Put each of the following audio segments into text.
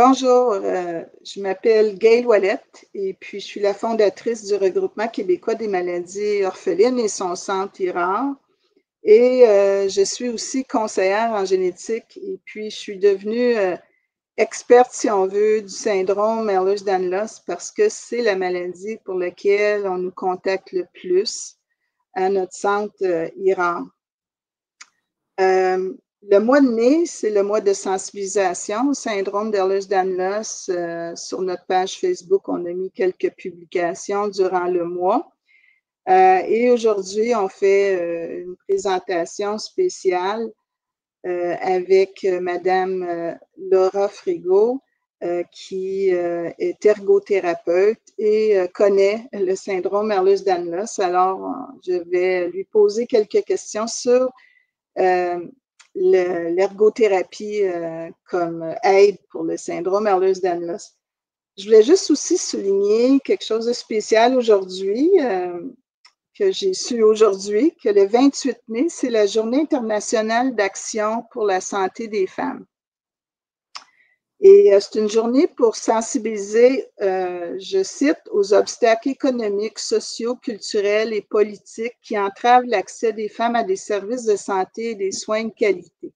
Bonjour, je m'appelle Gayle Ouellette et puis je suis la fondatrice du Regroupement québécois des maladies orphelines et son centre IRAR. Et je suis aussi conseillère en génétique et puis je suis devenue experte, si on veut, du syndrome Ehlers-Danlos parce que c'est la maladie pour laquelle on nous contacte le plus à notre centre IRAR. Le mois de mai, c'est le mois de sensibilisation au syndrome d'Ehlers-Danlos. Sur notre page Facebook, on a mis quelques publications durant le mois. Et aujourd'hui, on fait une présentation spéciale avec Madame Laura Frigo, qui est ergothérapeute et connaît le syndrome Ehlers-Danlos. Alors, je vais lui poser quelques questions sur l'ergothérapie comme aide pour le syndrome Ehlers-Danlos. Je voulais juste aussi souligner quelque chose de spécial aujourd'hui, que j'ai su aujourd'hui, que le 28 mai, c'est la Journée internationale d'action pour la santé des femmes. Et c'est une journée pour sensibiliser, je cite, aux obstacles économiques, sociaux, culturels et politiques qui entravent l'accès des femmes à des services de santé et des soins de qualité.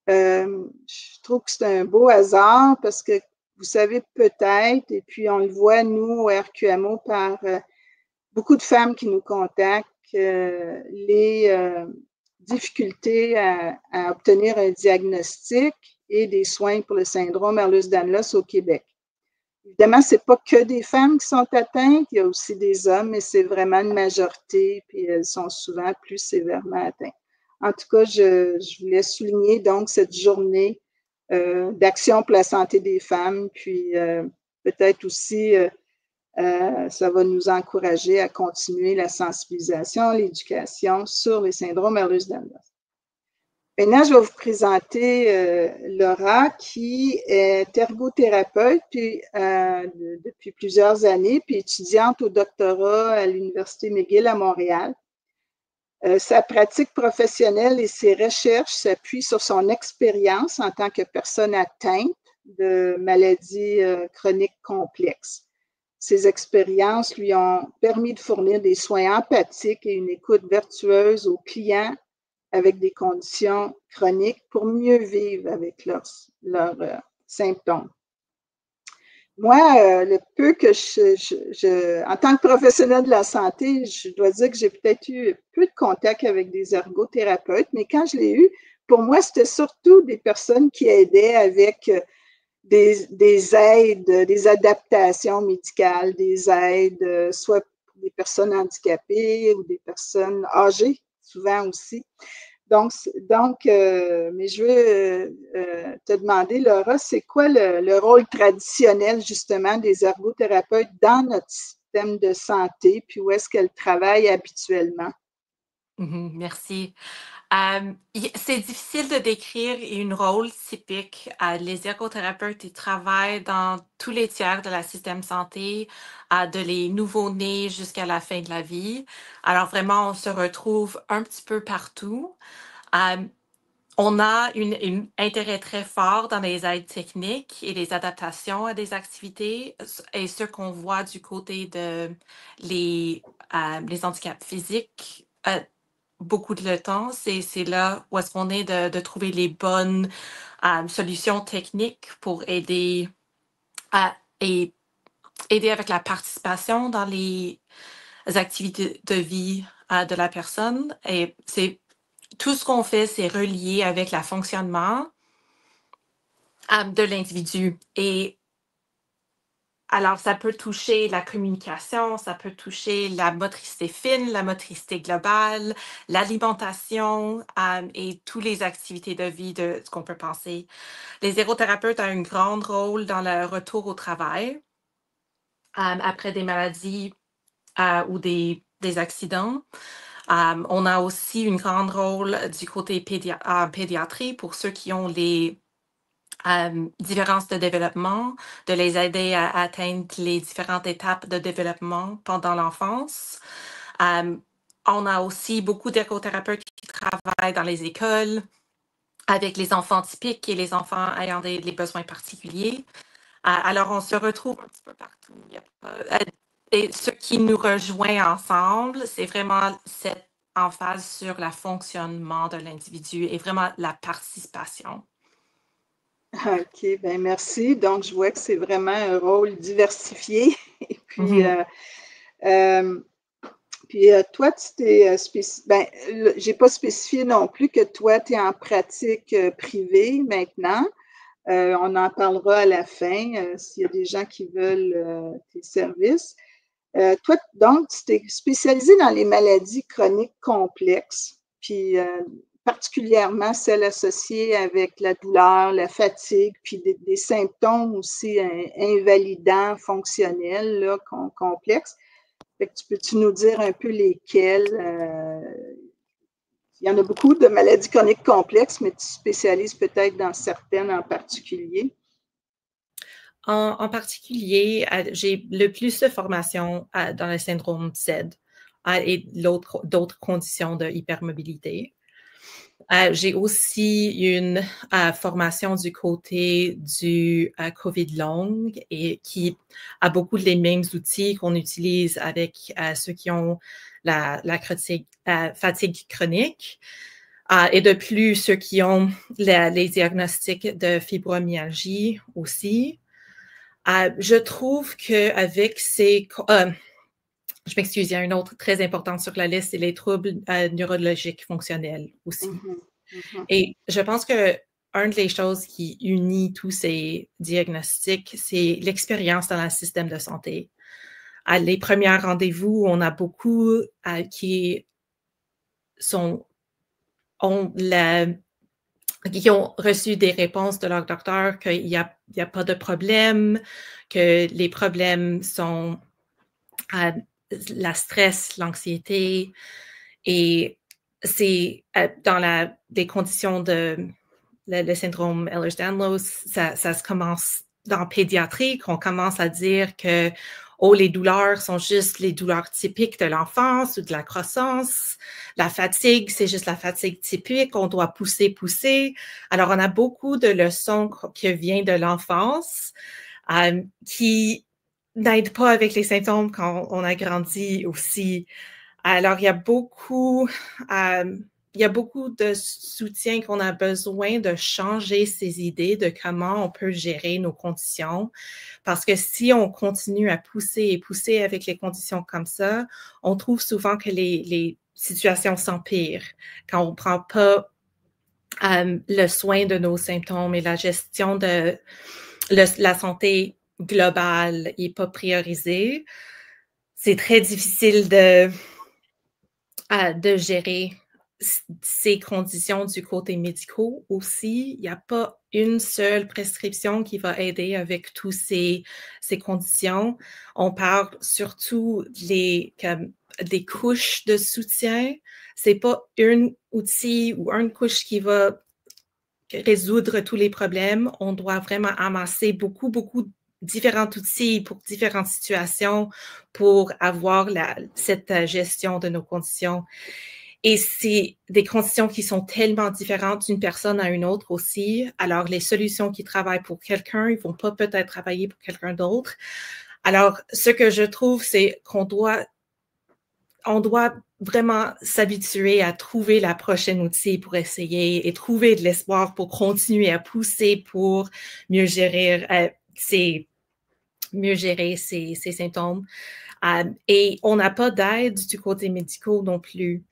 Je trouve que c'est un beau hasard parce que vous savez peut-être, et puis on le voit, nous, au RQMO, par beaucoup de femmes qui nous contactent, les difficultés à obtenir un diagnostic et des soins pour le syndrome Ehlers-Danlos au Québec. Évidemment, ce n'est pas que des femmes qui sont atteintes, il y a aussi des hommes, mais c'est vraiment une majorité, puis elles sont souvent plus sévèrement atteintes. En tout cas, je voulais souligner donc cette journée d'action pour la santé des femmes, puis peut-être aussi ça va nous encourager à continuer la sensibilisation, l'éducation sur les syndromes Ehlers-Danlos. Maintenant, je vais vous présenter Laura, qui est ergothérapeute depuis plusieurs années, puis étudiante au doctorat à l'Université McGill à Montréal. Sa pratique professionnelle et ses recherches s'appuient sur son expérience en tant que personne atteinte de maladies chroniques complexes. Ces expériences lui ont permis de fournir des soins empathiques et une écoute vertueuse aux clients avec des conditions chroniques pour mieux vivre avec leurs symptômes. Moi, le peu que en tant que professionnelle de la santé, je dois dire que j'ai peut-être eu peu de contact avec des ergothérapeutes, mais quand je l'ai eu, pour moi, c'était surtout des personnes qui aidaient avec des aides, des adaptations médicales, des aides, soit pour des personnes handicapées ou des personnes âgées, souvent aussi. Donc mais je veux te demander, Laura, c'est quoi le rôle traditionnel justement des ergothérapeutes dans notre système de santé, puis où est-ce qu'elles travaillent habituellement? Merci. C'est difficile de décrire une rôle typique. Les ergothérapeutes, ils travaillent dans tous les tiers de la système santé, de les nouveau-nés jusqu'à la fin de la vie. Alors vraiment, on se retrouve un petit peu partout. On a un intérêt très fort dans les aides techniques et les adaptations à des activités et ce qu'on voit du côté de les handicaps physiques. Beaucoup de le temps, c'est là où est-ce qu'on est de trouver les bonnes solutions techniques pour aider et aider avec la participation dans les activités de vie de la personne. Et c'est tout ce qu'on fait, c'est relié avec le fonctionnement de l'individu. Et alors, ça peut toucher la communication, ça peut toucher la motricité fine, la motricité globale, l'alimentation et toutes les activités de vie de ce qu'on peut penser. Les ergothérapeutes ont un grand rôle dans le retour au travail après des maladies ou des accidents. On a aussi un grand rôle du côté pédiatrie pour ceux qui ont les différences de développement, de les aider à atteindre les différentes étapes de développement pendant l'enfance. On a aussi beaucoup d'ergothérapeutes qui travaillent dans les écoles avec les enfants typiques et les enfants ayant des besoins particuliers. Alors, on se retrouve un petit peu partout. Et ce qui nous rejoint ensemble, c'est vraiment cette emphase sur le fonctionnement de l'individu et vraiment la participation. OK, ben merci. Donc, je vois que c'est vraiment un rôle diversifié. Et puis, Mhm. toi, tu t'es spécifié, ben, j'ai pas spécifié non plus que toi, tu es en pratique privée maintenant. On en parlera à la fin s'il y a des gens qui veulent tes services. Toi, donc, tu t'es spécialisé dans les maladies chroniques complexes, puis particulièrement celles associées avec la douleur, la fatigue, puis des symptômes aussi invalidants, fonctionnels, là, complexes. Fait que peux-tu nous dire un peu lesquels? Il y en a beaucoup de maladies chroniques complexes, mais tu spécialises peut-être dans certaines en particulier. En particulier, j'ai le plus de formation dans le syndrome SED et d'autres conditions de hypermobilité. J'ai aussi une formation du côté du COVID long et qui a beaucoup des mêmes outils qu'on utilise avec ceux qui ont la fatigue chronique. Et de plus, ceux qui ont les diagnostics de fibromyalgie aussi. Je trouve qu'avec je m'excuse, il y a un autre très important sur la liste, c'est les troubles neurologiques fonctionnels aussi. Mm-hmm, mm-hmm. Et je pense que une des choses qui unit tous ces diagnostics, c'est l'expérience dans le système de santé. À les premiers rendez-vous, on a beaucoup qui ont reçu des réponses de leur docteur qu'il n'y a pas de problème, que les problèmes sont la stress, l'anxiété, et c'est dans des conditions de le syndrome Ehlers-Danlos, ça se commence dans pédiatrie, qu'on commence à dire que les douleurs sont juste les douleurs typiques de l'enfance ou de la croissance. La fatigue, c'est juste la fatigue typique. On doit pousser, pousser. Alors, on a beaucoup de leçons qui viennent de l'enfance qui n'aident pas avec les symptômes quand on a grandi aussi. Alors, il y a beaucoup de soutien qu'on a besoin de changer ces idées de comment on peut gérer nos conditions. Parce que si on continue à pousser et pousser avec les conditions comme ça, on trouve souvent que les situations s'empirent quand on ne prend pas le soin de nos symptômes et la gestion de la santé globale n'est pas priorisée. C'est très difficile de gérer ces conditions du côté médical aussi. Il n'y a pas une seule prescription qui va aider avec toutes ces conditions. On parle surtout des couches de soutien. C'est pas un outil ou une couche qui va résoudre tous les problèmes. On doit vraiment amasser beaucoup, beaucoup différents outils pour différentes situations pour avoir cette gestion de nos conditions. Et c'est des conditions qui sont tellement différentes d'une personne à une autre aussi. Alors, les solutions qui travaillent pour quelqu'un, ils vont pas peut-être travailler pour quelqu'un d'autre. Alors, ce que je trouve, c'est qu'on doit vraiment s'habituer à trouver la prochaine outil pour essayer et trouver de l'espoir pour continuer à pousser pour mieux gérer ces symptômes. Et on n'a pas d'aide du côté médical non plus.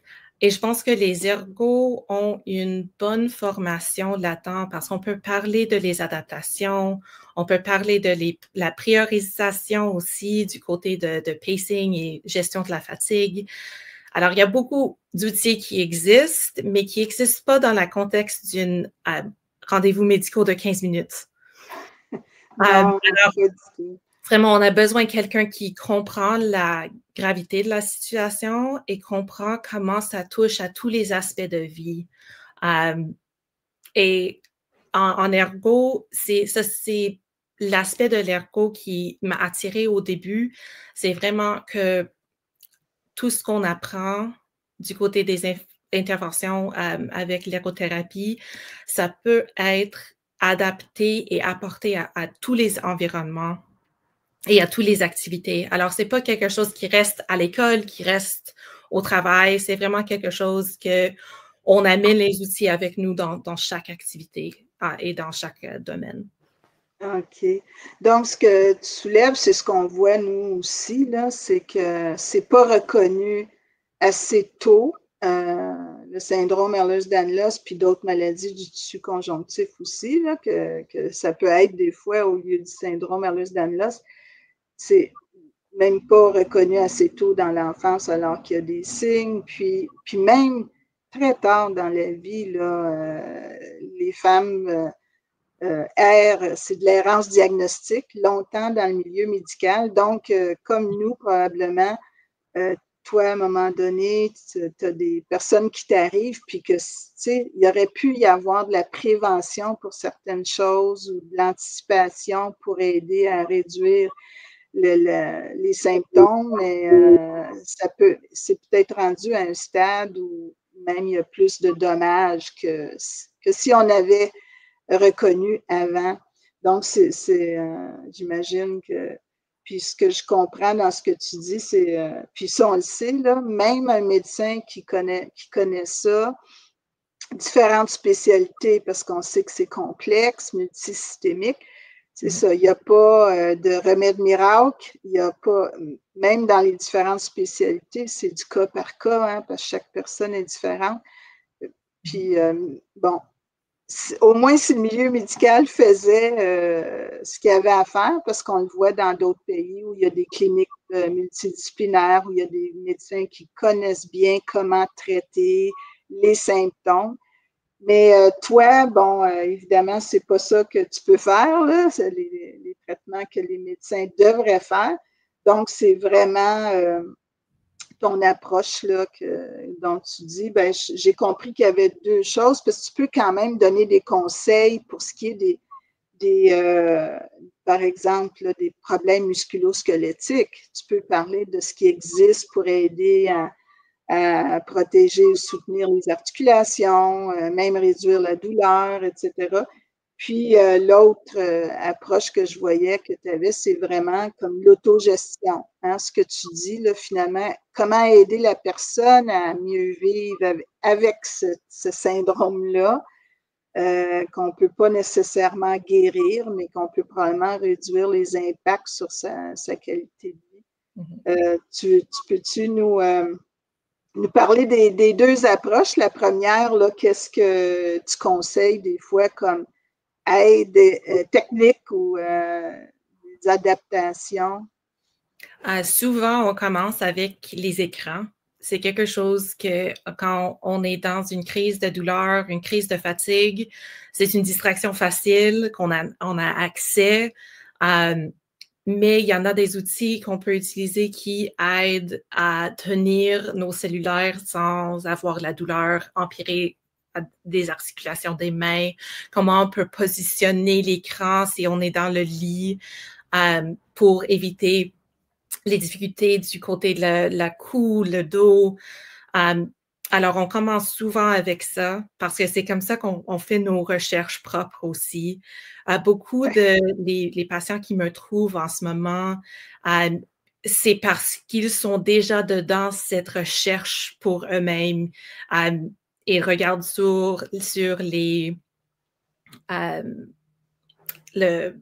Et je pense que les ergos ont une bonne formation là-dedans parce qu'on peut parler de les adaptations, on peut parler de la priorisation aussi du côté de pacing et gestion de la fatigue. Alors, il y a beaucoup d'outils qui existent, mais qui n'existent pas dans le contexte d'un rendez-vous médical de 15 minutes. Non, Alors, pas du tout. vraiment, on a besoin de quelqu'un qui comprend la gravité de la situation et comprend comment ça touche à tous les aspects de vie. Et en ergo, c'est l'aspect de l'ergo qui m'a attirée au début. C'est vraiment que tout ce qu'on apprend du côté des intervention avec l'écothérapie, ça peut être adapté et apporté à tous les environnements et à toutes les activités. Alors, c'est pas quelque chose qui reste à l'école, qui reste au travail, c'est vraiment quelque chose que on amène les outils avec nous dans chaque activité et dans chaque domaine. OK. Donc, ce que tu soulèves, c'est ce qu'on voit nous aussi, là, c'est que c'est pas reconnu assez tôt, le syndrome Ehlers-Danlos, puis d'autres maladies du tissu conjonctif aussi, là, que ça peut être des fois au lieu du syndrome Ehlers-Danlos. C'est même pas reconnu assez tôt dans l'enfance alors qu'il y a des signes, puis même très tard dans la vie, là, les femmes c'est de l'errance diagnostique, longtemps dans le milieu médical. Donc, comme nous, probablement, toi, à un moment donné, tu as des personnes qui t'arrivent, puis que, tu sais, il aurait pu y avoir de la prévention pour certaines choses ou de l'anticipation pour aider à réduire les symptômes, mais c'est peut-être rendu à un stade où même il y a plus de dommages que si on avait reconnu avant. Donc, j'imagine que, puis ce que je comprends dans ce que tu dis, c'est, puis ça, on le sait, là, même un médecin qui connaît ça, différentes spécialités, parce qu'on sait que c'est complexe, multisystémique, c'est ça, il n'y a pas de remède miracle, il n'y a pas, même dans les différentes spécialités, c'est du cas par cas, hein, parce que chaque personne est différente. Puis, bon, au moins si le milieu médical faisait ce qu'il y avait à faire, parce qu'on le voit dans d'autres pays où il y a des cliniques multidisciplinaires, où il y a des médecins qui connaissent bien comment traiter les symptômes. Mais toi, bon, évidemment, c'est pas ça que tu peux faire, là. C'est les traitements que les médecins devraient faire. Donc, c'est vraiment ton approche là, dont tu dis, ben, j'ai compris qu'il y avait deux choses, parce que tu peux quand même donner des conseils pour ce qui est par exemple, là, des problèmes musculo-squelettiques. Tu peux parler de ce qui existe pour aider à protéger ou soutenir les articulations, même réduire la douleur, etc. Puis l'autre approche que je voyais que tu avais, c'est vraiment comme l'autogestion. Hein, ce que tu dis, là, finalement, comment aider la personne à mieux vivre avec ce syndrome-là, qu'on ne peut pas nécessairement guérir, mais qu'on peut probablement réduire les impacts sur sa qualité de vie. Tu peux-tu nous parler des deux approches? La première, là, qu'est-ce que tu conseilles des fois comme aide technique ou des adaptations? Souvent, on commence avec les écrans. C'est quelque chose que quand on est dans une crise de douleur, une crise de fatigue, c'est une distraction facile qu'on on a accès. Mais il y en a des outils qu'on peut utiliser qui aident à tenir nos cellulaires sans avoir la douleur empirée des articulations des mains, comment on peut positionner l'écran si on est dans le lit pour éviter les difficultés du côté de la cou, le dos. Alors, on commence souvent avec ça parce que c'est comme ça qu'on fait nos recherches propres aussi. Beaucoup les patients qui me trouvent en ce moment, c'est parce qu'ils sont déjà dedans cette recherche pour eux-mêmes. Ils regardent sur les le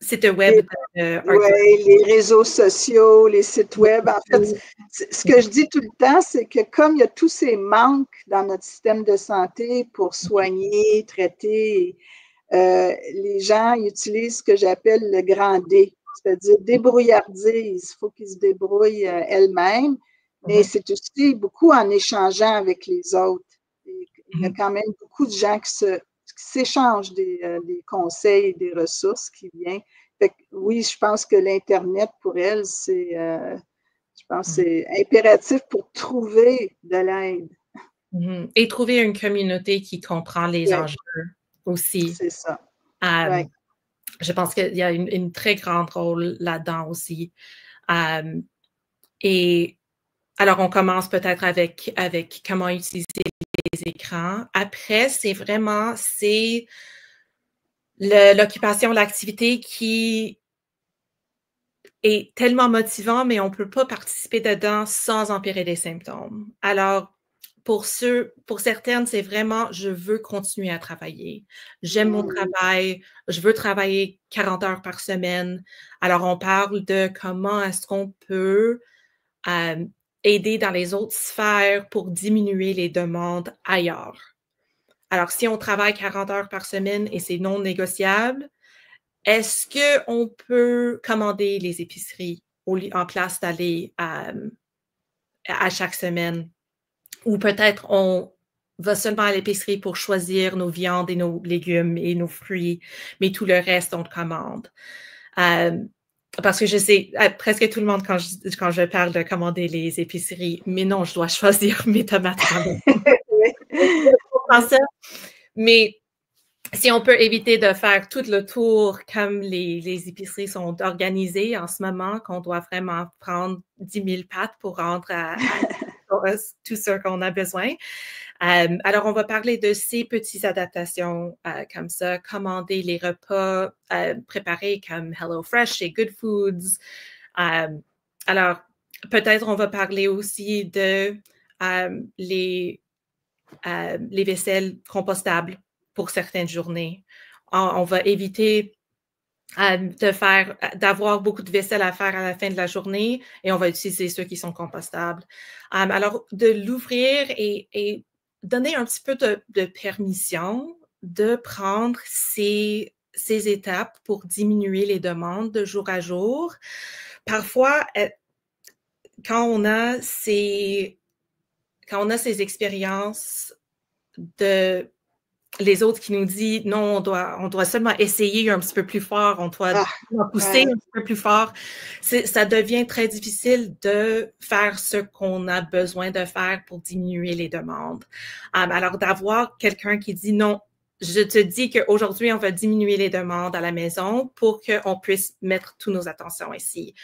site web de Oui, les réseaux sociaux, les sites web. En fait, ce que je dis tout le temps, c'est que comme il y a tous ces manques dans notre système de santé pour soigner, traiter, les gens utilisent ce que j'appelle le grand D, c'est-à-dire débrouillardise. Il faut qu'ils se débrouillent elles-mêmes, mais c'est aussi beaucoup en échangeant avec les autres. Et il y a quand même beaucoup de gens qui s'échangent des conseils et des ressources qui viennent. Fait que, oui, je pense que l'Internet, pour elle, c'est impératif pour trouver de l'aide. Et trouver une communauté qui comprend les enjeux aussi. C'est ça. Ouais. Je pense qu'il y a une très grande rôle là-dedans aussi. Et Alors, on commence peut-être avec comment utiliser les écrans. Après, c'est l'occupation, l'activité qui est tellement motivant, mais on ne peut pas participer dedans sans empirer les symptômes. Alors, pour certaines, c'est vraiment, je veux continuer à travailler. J'aime mon travail, je veux travailler 40 heures par semaine. Alors, on parle de comment est-ce qu'on peut aider dans les autres sphères pour diminuer les demandes ailleurs. Alors, si on travaille 40 heures par semaine et c'est non négociable, est-ce qu'on peut commander les épiceries en place d'aller à chaque semaine? Ou peut-être on va seulement à l'épicerie pour choisir nos viandes et nos légumes et nos fruits, mais tout le reste, on commande. Parce que je sais, presque tout le monde, quand je parle de commander les épiceries, mais non, je dois choisir mes tomates quand même. Mais si on peut éviter de faire tout le tour comme les épiceries sont organisées en ce moment, qu'on doit vraiment prendre 10 000 pattes pour rendre à tout ce qu'on a besoin. Alors, on va parler de ces petites adaptations comme ça, commander les repas préparés comme HelloFresh et Good Foods. Alors, peut-être on va parler aussi de les vaisselles compostables pour certaines journées. On va éviter d'avoir beaucoup de vaisselle à faire à la fin de la journée et on va utiliser ceux qui sont compostables. Alors, de l'ouvrir et donner un petit peu de permission de prendre ces étapes pour diminuer les demandes de jour à jour. Parfois, quand on a ces expériences de les autres qui nous disent non, on doit seulement essayer un petit peu plus fort, on doit pousser un petit peu plus fort. Ça devient très difficile de faire ce qu'on a besoin de faire pour diminuer les demandes. Alors, d'avoir quelqu'un qui dit non, je te dis qu'aujourd'hui, on va diminuer les demandes à la maison pour qu'on puisse mettre toutes nos attentions ici.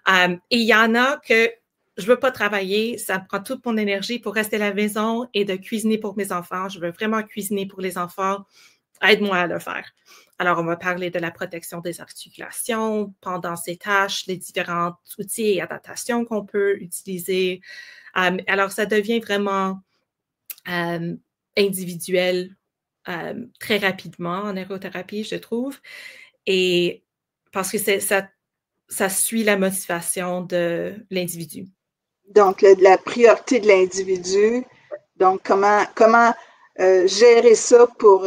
Et il y en a que je veux pas travailler, ça prend toute mon énergie pour rester à la maison et de cuisiner pour mes enfants. Je veux vraiment cuisiner pour les enfants. Aide-moi à le faire. Alors, on va parler de la protection des articulations pendant ces tâches, les différents outils et adaptations qu'on peut utiliser. Alors, ça devient vraiment individuel très rapidement en ergothérapie, je trouve. Et parce que ça suit la motivation de l'individu. Donc, la priorité de l'individu. Donc, comment gérer ça pour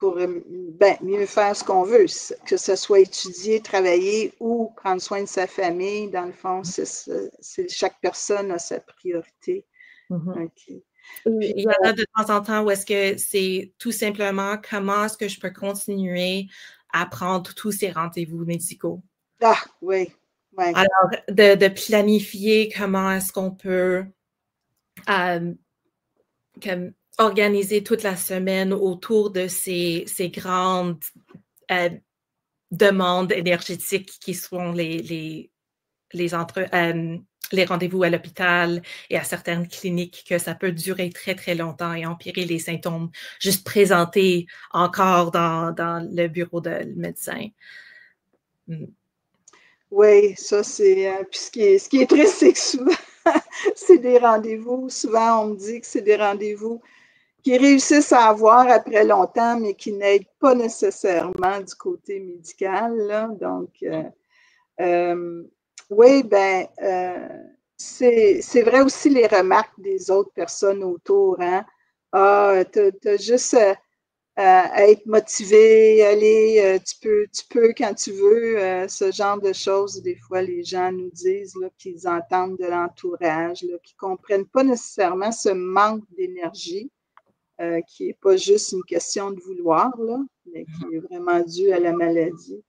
mieux faire ce qu'on veut, que ce soit étudier, travailler ou prendre soin de sa famille. Dans le fond, chaque personne a sa priorité. Okay. Il y en a de temps en temps où est-ce que c'est tout simplement comment est-ce que je peux continuer à prendre tous ces rendez-vous médicaux. Ah, oui. Ouais. Alors, de planifier comment est-ce qu'on peut organiser toute la semaine autour de ces grandes demandes énergétiques qui sont les rendez-vous à l'hôpital et à certaines cliniques, que ça peut durer très, très longtemps et empirer les symptômes juste présentés encore dans le bureau de médecin. Oui, ça, c'est... puis ce qui est triste, c'est que souvent, c'est des rendez-vous. Souvent, on me dit que c'est des rendez-vous qui réussissent à avoir après longtemps, mais qui n'aident pas nécessairement du côté médical. Là. Donc, oui, ben, c'est vrai aussi les remarques des autres personnes autour. Hein? Ah, t'as juste à être motivé, aller, tu peux quand tu veux, ce genre de choses. Des fois, les gens nous disent là, qu'ils entendent de l'entourage, là, qu'ils ne comprennent pas nécessairement ce manque d'énergie, qui n'est pas juste une question de vouloir, là, mais qui est vraiment dû à la maladie.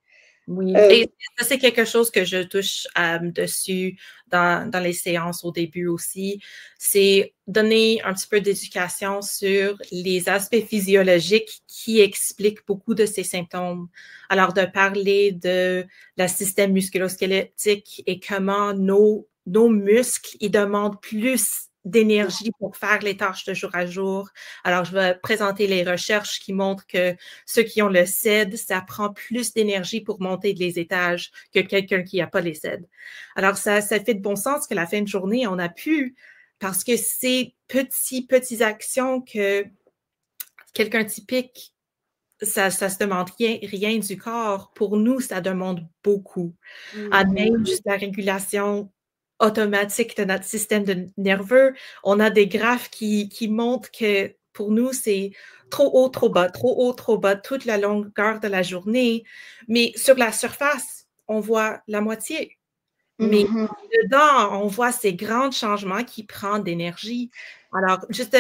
Oui, et ça, c'est quelque chose que je touche dessus dans les séances au début aussi. C'est donner un petit peu d'éducation sur les aspects physiologiques qui expliquent beaucoup de ces symptômes. Alors, de parler de la système musculo-squelettique et comment nos nos muscles, ils demandent plus d'énergie pour faire les tâches de jour à jour. Alors, je vais présenter les recherches qui montrent que ceux qui ont le SED, ça prend plus d'énergie pour monter les étages que quelqu'un qui n'a pas les SED. Alors, ça fait de bon sens que la fin de journée, on a pu, parce que ces petites actions que quelqu'un typique, ça se demande rien du corps. Pour nous, ça demande beaucoup. Même juste la régulation automatique de notre système nerveux, on a des graphes qui montrent que pour nous, c'est trop haut, trop bas, trop haut, trop bas, toute la longueur de la journée. Mais sur la surface, on voit la moitié. Mais dedans, on voit ces grands changements qui prennent d'énergie. Alors, juste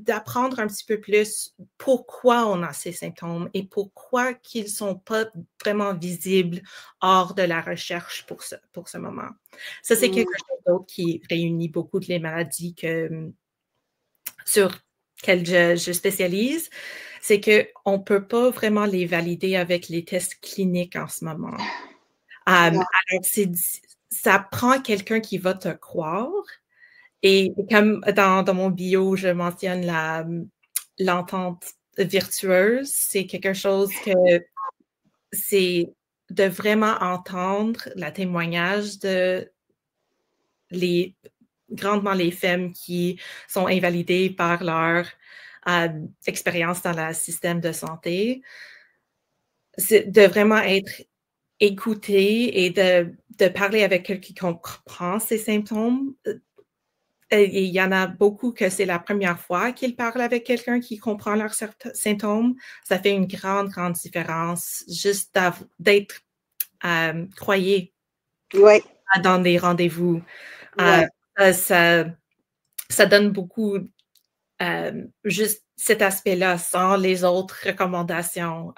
d'apprendre un petit peu plus pourquoi on a ces symptômes et pourquoi qu'ils ne sont pas vraiment visibles hors de la recherche pour ce moment. Ça, c'est quelque chose d'autre qui réunit beaucoup de les maladies sur lesquelles je spécialise. C'est qu'on ne peut pas vraiment les valider avec les tests cliniques en ce moment. Alors, ça prend quelqu'un qui va te croire. Et comme dans mon bio, je mentionne l'entente virtueuse, c'est quelque chose que c'est de vraiment entendre le témoignage de grandement les femmes qui sont invalidées par leur expérience dans le système de santé. C'est de vraiment être écouté et de parler avec quelqu'un qui comprend ces symptômes. Il y en a beaucoup que c'est la première fois qu'ils parlent avec quelqu'un qui comprend leurs symptômes. Ça fait une grande, grande différence juste d'être croyé dans des rendez-vous. Ça donne beaucoup juste cet aspect-là sans les autres recommandations,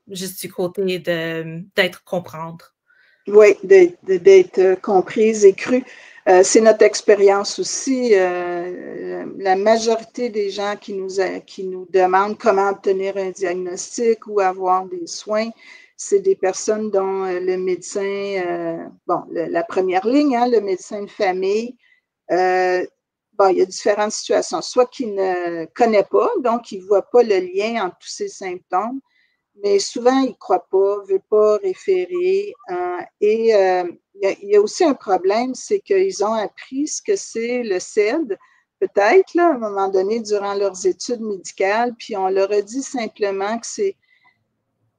juste du côté d'être comprendre. Oui, d'être comprise et crue. C'est notre expérience aussi. La majorité des gens qui nous demandent comment obtenir un diagnostic ou avoir des soins, c'est des personnes dont le médecin, la première ligne, le médecin de famille, il y a différentes situations. Soit qu'il ne connaît pas, donc il ne voit pas le lien entre tous ces symptômes, mais souvent, il ne croit pas, ne veut pas référer. Il y a aussi un problème, c'est qu'ils ont appris ce que c'est le SED, peut-être, là, à un moment donné, durant leurs études médicales, puis on leur a dit simplement que c'est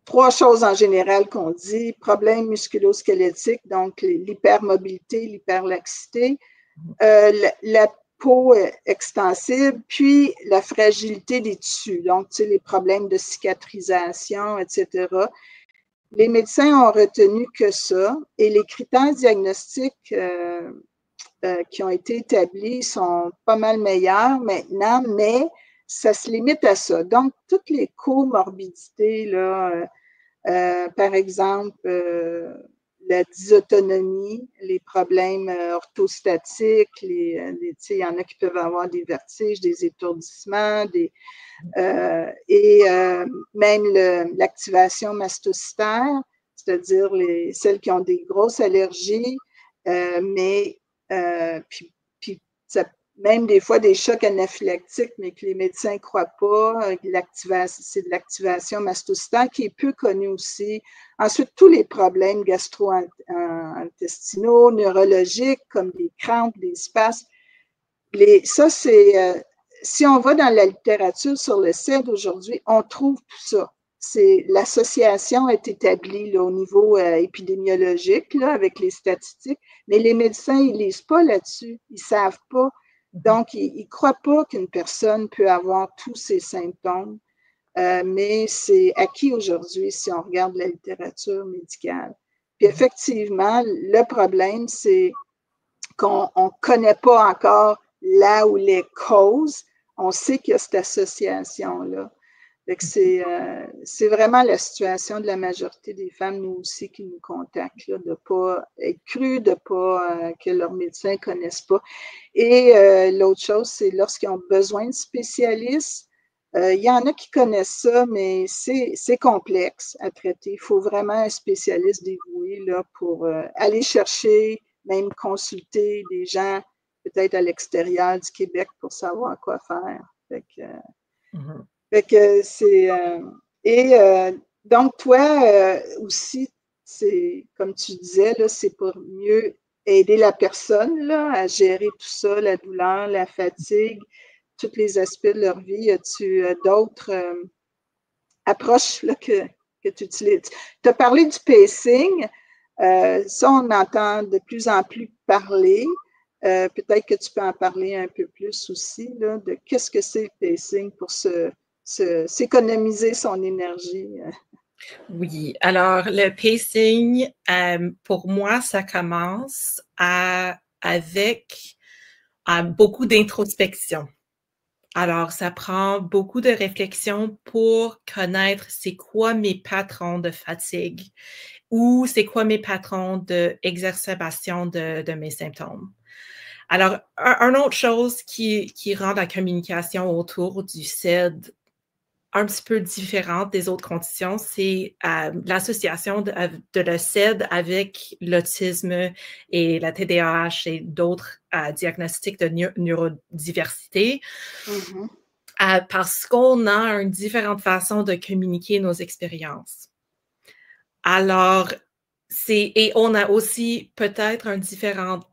3 choses en général qu'on dit: problème musculo-squelettique, donc l'hypermobilité, l'hyperlaxité, la peau extensible, puis la fragilité des tissus, donc tu sais, les problèmes de cicatrisation, etc. Les médecins ont retenu que ça, et les critères diagnostiques qui ont été établis sont pas mal meilleurs maintenant, mais ça se limite à ça. Donc, toutes les comorbidités, là, par exemple, la dysautonomie, les problèmes orthostatiques, il y en a qui peuvent avoir des vertiges, des étourdissements, même l'activation mastocytaire, c'est-à-dire celles qui ont des grosses allergies, puis même des fois des chocs anaphylactiques, mais que les médecins ne croient pas. C'est de l'activation mastocytaire qui est peu connue aussi. Ensuite, tous les problèmes gastro-intestinaux, neurologiques, comme des crampes, des spasmes. Ça, c'est... si on va dans la littérature sur le SED aujourd'hui, on trouve tout ça. L'association est établie là, au niveau épidémiologique là, avec les statistiques, mais les médecins, ils ne lisent pas là-dessus. Ils ne savent pas. Donc, ils ne croient pas qu'une personne peut avoir tous ces symptômes, mais c'est acquis aujourd'hui si on regarde la littérature médicale. Puis effectivement, le problème, c'est qu'on ne connaît pas encore là où les causes. On sait qu'il y a cette association-là. C'est vraiment la situation de la majorité des femmes, nous aussi, qui nous contactent, là, de ne pas être crues, de pas que leurs médecins ne connaissent pas. Et l'autre chose, c'est lorsqu'ils ont besoin de spécialistes, il y en a qui connaissent ça, mais c'est complexe à traiter. Il faut vraiment un spécialiste dévoué là, pour aller chercher même consulter des gens peut-être à l'extérieur du Québec pour savoir quoi faire. Fait que c'est... donc, toi aussi, c'est comme tu disais, là, c'est pour mieux aider la personne là, à gérer tout ça, la douleur, la fatigue, tous les aspects de leur vie. As-tu d'autres approches là, que tu utilises? Tu as parlé du pacing. Ça, on entend de plus en plus parler. Peut-être que tu peux en parler un peu plus aussi, là, de qu'est-ce que c'est le pacing pour s'économiser son énergie. Oui, alors le pacing, pour moi, ça commence avec beaucoup d'introspection. Alors, ça prend beaucoup de réflexion pour connaître c'est quoi mes patrons de fatigue ou c'est quoi mes patrons d'exacerbation de mes symptômes. Alors, une autre chose qui rend la communication autour du CED un petit peu différente des autres conditions, c'est l'association de le CED avec l'autisme et la TDAH et d'autres diagnostics de neurodiversité. Parce qu'on a une différente façon de communiquer nos expériences. Alors, et on a aussi peut-être une différente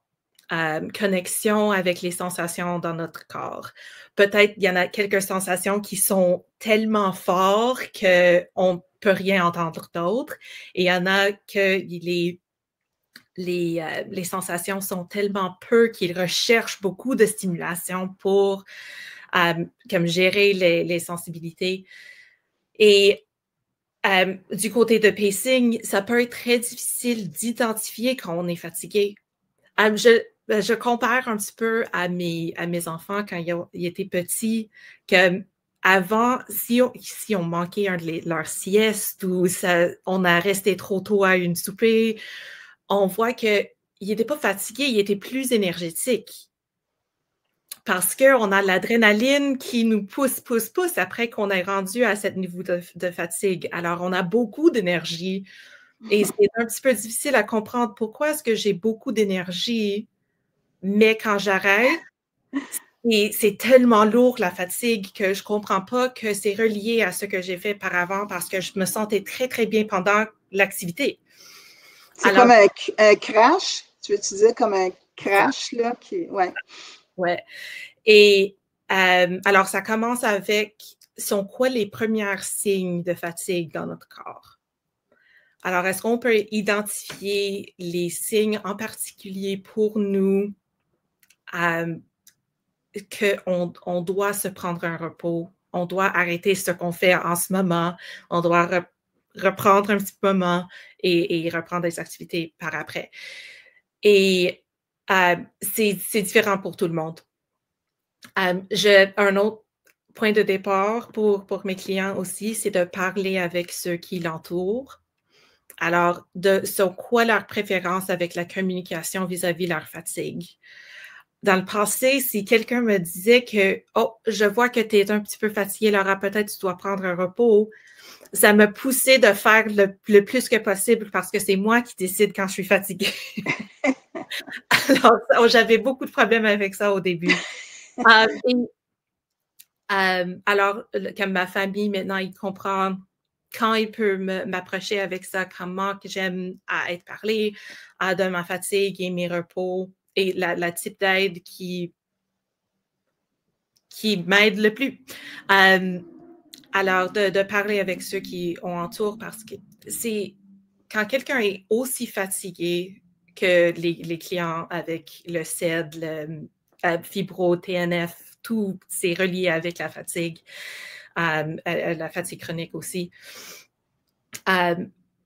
connexion avec les sensations dans notre corps. Peut-être il y en a quelques sensations qui sont tellement fortes qu'on ne peut rien entendre d'autre. Et il y en a que les sensations sont tellement peu qu'ils recherchent beaucoup de stimulation pour comme gérer les sensibilités. Et du côté de pacing, ça peut être très difficile d'identifier quand on est fatigué. Je compare un petit peu à mes enfants quand ils étaient petits, que avant, si on manquait un de leurs siestes ou on a resté trop tôt à une souper, on voit qu'ils n'étaient pas fatigués, ils étaient plus énergétiques. Parce qu'on a l'adrénaline qui nous pousse après qu'on ait rendu à ce niveau de fatigue. Alors, on a beaucoup d'énergie et c'est un petit peu difficile à comprendre pourquoi est-ce que j'ai beaucoup d'énergie, mais quand j'arrête, c'est tellement lourd la fatigue que je ne comprends pas que c'est relié à ce que j'ai fait par avant parce que je me sentais très, très bien pendant l'activité. C'est comme un crash, tu veux dire comme un crash, là, ouais. Ouais. Et alors, ça commence avec, sont quoi les premiers signes de fatigue dans notre corps? Alors, est-ce qu'on peut identifier les signes en particulier pour nous qu'on doit se prendre un repos, on doit arrêter ce qu'on fait en ce moment, on doit reprendre un petit moment et reprendre des activités par après. Et c'est différent pour tout le monde. Un autre point de départ pour mes clients aussi, c'est de parler avec ceux qui l'entourent. Alors, sur quoi leur préférence avec la communication vis-à-vis leur fatigue. Dans le passé, si quelqu'un me disait que « Oh, je vois que tu es un petit peu fatiguée, Laura, peut-être tu dois prendre un repos », ça me poussait de faire le plus que possible parce que c'est moi qui décide quand je suis fatiguée. Alors, j'avais beaucoup de problèmes avec ça au début. Alors, comme ma famille, maintenant, ils comprennent quand ils peuvent m'approcher avec ça, comment j'aime être parlé de ma fatigue et mes repos et la type d'aide qui m'aide le plus. Alors, de parler avec ceux qui ont entourent parce que c'est quand quelqu'un est aussi fatigué que les clients avec le CED, le fibro, TNF, tout c'est relié avec la fatigue chronique aussi.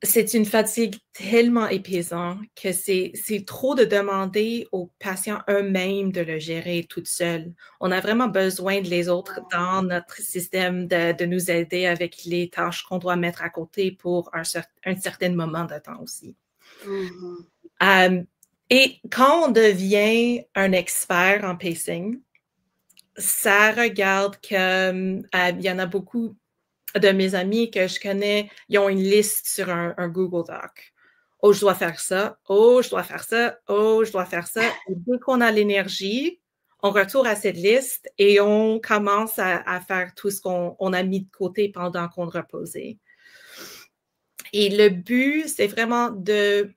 C'est une fatigue tellement épuisante que c'est trop de demander aux patients eux-mêmes de le gérer toute seule. On a vraiment besoin de les autres dans notre système de nous aider avec les tâches qu'on doit mettre à côté pour un certain moment de temps aussi. Et quand on devient un expert en pacing, ça regarde comme il y en a beaucoup de mes amis que je connais, ils ont une liste sur un Google Doc. oh, je dois faire ça, oh, je dois faire ça, oh, je dois faire ça. Et dès qu'on a l'énergie, on retourne à cette liste et on commence à faire tout ce qu'on a mis de côté pendant qu'on reposait. Et le but, c'est vraiment de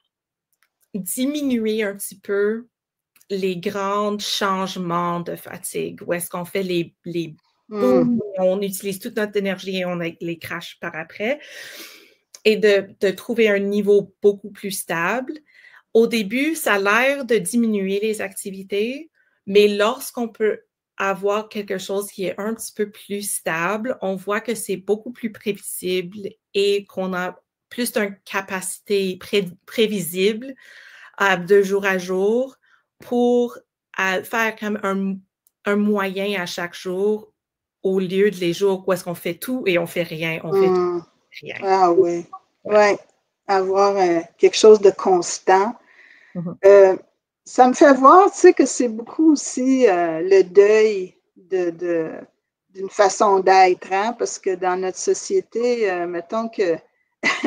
diminuer un petit peu les grands changements de fatigue, où est-ce qu'on fait les boum, on utilise toute notre énergie et on les crache par après, et de trouver un niveau beaucoup plus stable. Au début, ça a l'air de diminuer les activités, mais lorsqu'on peut avoir quelque chose qui est un petit peu plus stable, on voit que c'est beaucoup plus prévisible et qu'on a plus d'une capacité prévisible de jour à jour pour faire comme un moyen à chaque jour au lieu de les jours où est-ce qu'on fait tout et on fait rien, on fait tout, rien. Ah oui, ouais. Avoir quelque chose de constant. Ça me fait voir, tu sais, que c'est beaucoup aussi le deuil d'une façon d'être, hein, parce que dans notre société, mettons que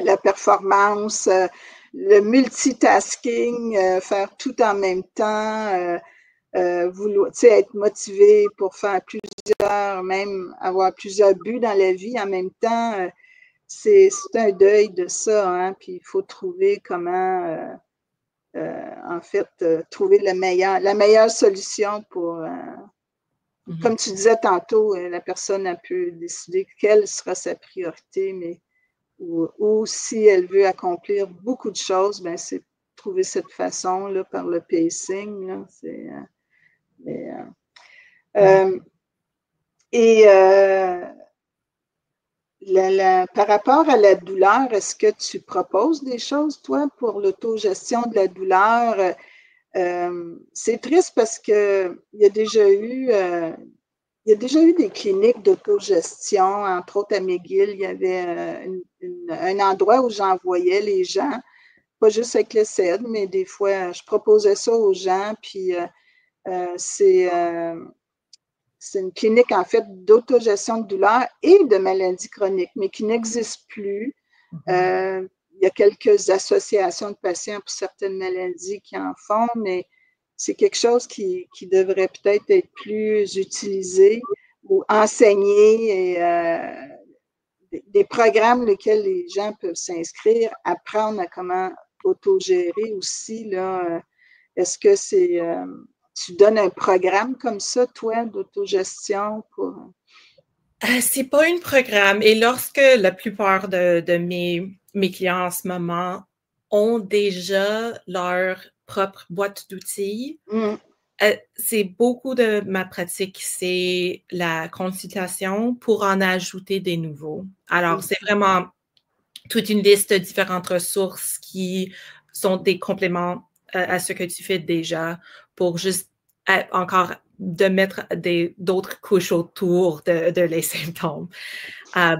la performance, le multitasking, faire tout en même temps, vouloir, tu sais, être motivé pour faire plusieurs, même avoir plusieurs buts dans la vie en même temps, c'est un deuil de ça, hein, puis il faut trouver comment, en fait, trouver la meilleure solution pour, comme tu disais tantôt, la personne a pu décider quelle sera sa priorité, mais ou si elle veut accomplir beaucoup de choses, ben c'est trouver cette façon-là par le pacing, là, c'est, par rapport à la douleur, est-ce que tu proposes des choses, toi, pour l'autogestion de la douleur? C'est triste parce que il y a déjà eu des cliniques d'autogestion, entre autres à McGill, il y avait un endroit où j'envoyais les gens, pas juste avec le CED, mais des fois, je proposais ça aux gens, puis c'est une clinique, en fait, d'autogestion de douleur et de maladies chroniques, mais qui n'existe plus. Il y a quelques associations de patients pour certaines maladies qui en font, mais c'est quelque chose qui devrait peut-être être plus utilisé ou enseigné, et des programmes lesquels les gens peuvent s'inscrire, apprendre à comment autogérer aussi, là. Est-ce que tu donnes un programme comme ça, toi, d'autogestion pour... C'est pas un programme. Et lorsque la plupart de mes clients en ce moment ont déjà leur propre boîte d'outils, c'est beaucoup de ma pratique, c'est la consultation pour en ajouter des nouveaux. Alors, c'est vraiment toute une liste de différentes ressources qui sont des compléments à ce que tu fais déjà pour juste encore de mettre d'autres couches autour de les symptômes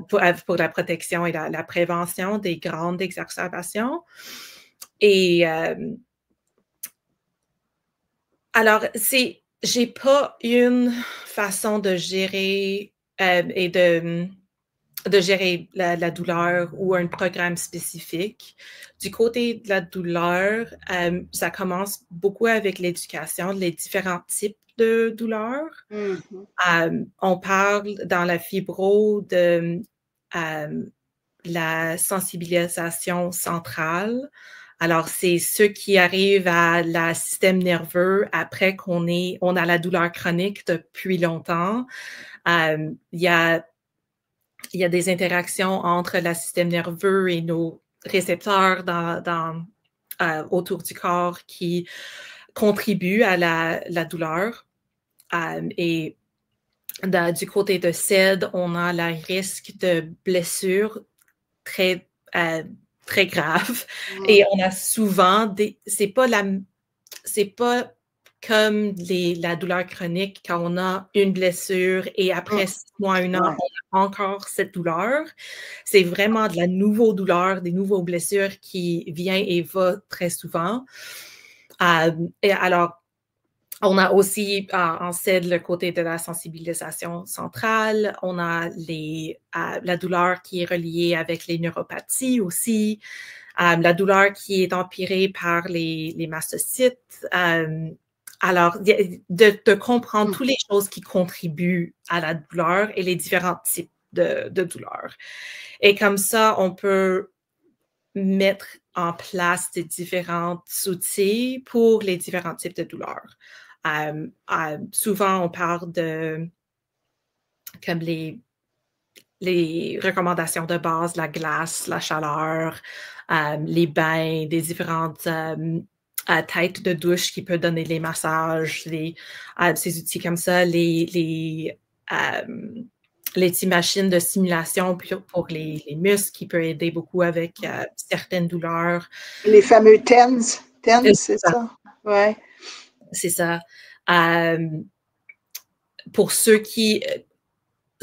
pour la protection et la prévention des grandes exacerbations. Et alors, j'ai pas une façon de gérer et de gérer la douleur ou un programme spécifique. Du côté de la douleur, ça commence beaucoup avec l'éducation, les différents types de douleurs. On parle dans la fibro de la sensibilisation centrale. Alors, c'est ceux qui arrivent à la système nerveux après qu'on a la douleur chronique depuis longtemps. Il y a des interactions entre le système nerveux et nos récepteurs autour du corps qui contribuent à la douleur. Et du côté de SED, on a le risque de blessures très, très graves. Et on a souvent c'est pas comme la douleur chronique quand on a une blessure et après 6 mois, 1 an, on a encore cette douleur. C'est vraiment de la nouvelle douleur, des nouvelles blessures qui vient et va très souvent. Et alors, on a aussi en CED le côté de la sensibilisation centrale. On a la douleur qui est reliée avec les neuropathies aussi. la douleur qui est empirée par les mastocytes. Alors, de comprendre toutes les choses qui contribuent à la douleur et les différents types de douleur. Et comme ça, on peut mettre en place des différents outils pour les différents types de douleurs. Souvent, on parle de comme les recommandations de base, la glace, la chaleur, les bains, des différentes têtes de douche qui peuvent donner les massages, ces outils comme ça, les petites machines de stimulation pour les muscles qui peut aider beaucoup avec certaines douleurs. Les fameux TENS, c'est ça? Ouais. C'est ça. Pour ceux qui...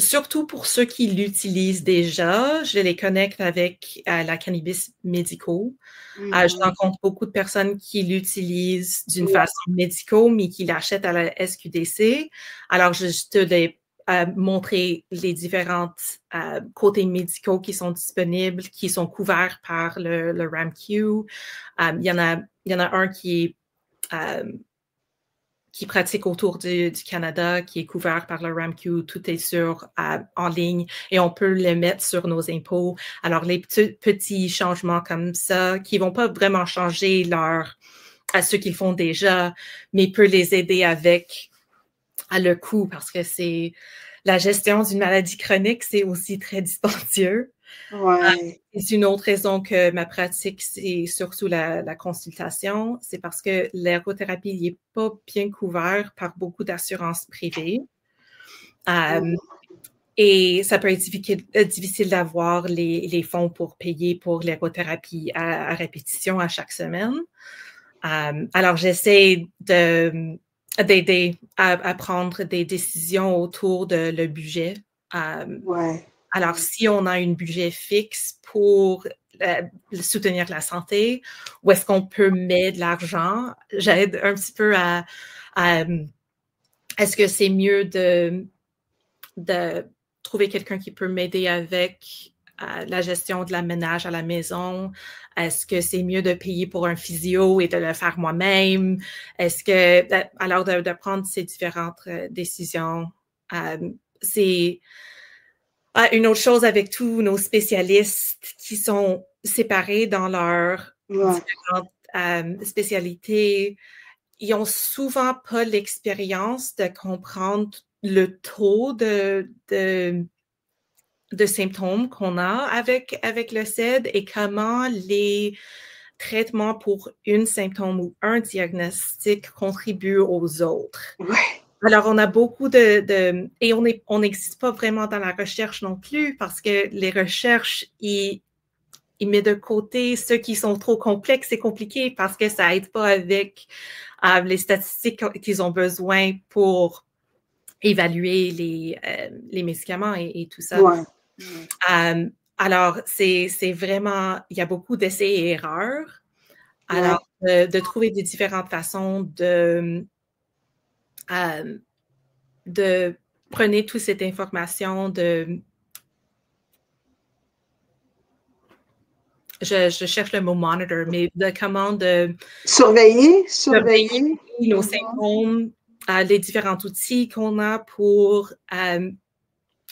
Surtout pour ceux qui l'utilisent déjà, je les connecte avec la cannabis médicaux. Je rencontre beaucoup de personnes qui l'utilisent d'une façon médicale, mais qui l'achètent à la SQDC. Alors, je te vais montrer les différentes côtés médicaux qui sont disponibles, qui sont couverts par le RAMQ. Il y en a un qui pratique autour du Canada, qui est couvert par le RAMQ, tout est en ligne et on peut le mettre sur nos impôts. Alors, les petits changements comme ça, qui vont pas vraiment changer à ceux qu'ils font déjà, mais peut les aider avec le coût, parce que la gestion d'une maladie chronique, c'est aussi très dispendieux. Ouais. C'est une autre raison que ma pratique, c'est surtout la consultation. C'est parce que l'ergothérapie n'est pas bien couvert par beaucoup d'assurances privées. Et ça peut être difficile d'avoir les fonds pour payer pour l'ergothérapie à répétition à chaque semaine. Alors, j'essaie d'aider à prendre des décisions autour de le budget. Alors, si on a un budget fixe pour soutenir la santé, où est-ce qu'on peut mettre de l'argent? J'aide un petit peu à est-ce que c'est mieux de trouver quelqu'un qui peut m'aider avec la gestion de la ménage à la maison? Est-ce que c'est mieux de payer pour un physio et de le faire moi-même? Alors de prendre ces différentes décisions, c'est une autre chose avec tous nos spécialistes qui sont séparés dans leurs différentes spécialités. Ils n'ont souvent pas l'expérience de comprendre le taux de symptômes qu'on a avec le CED et comment les traitements pour un symptôme ou un diagnostic contribuent aux autres. Ouais. Alors, on a beaucoup et on n'existe pas vraiment dans la recherche non plus, parce que les recherches, ils mettent de côté ceux qui sont trop complexes et compliqués, parce que ça n'aide pas avec les statistiques qu'ils ont besoin pour évaluer les médicaments et tout ça. Ouais. Alors, c'est vraiment, il y a beaucoup d'essais et erreurs. Alors, de trouver des différentes façons de prenez toute cette information je cherche le mot monitor, mais de comment de surveiller nos symptômes, les différents outils qu'on a pour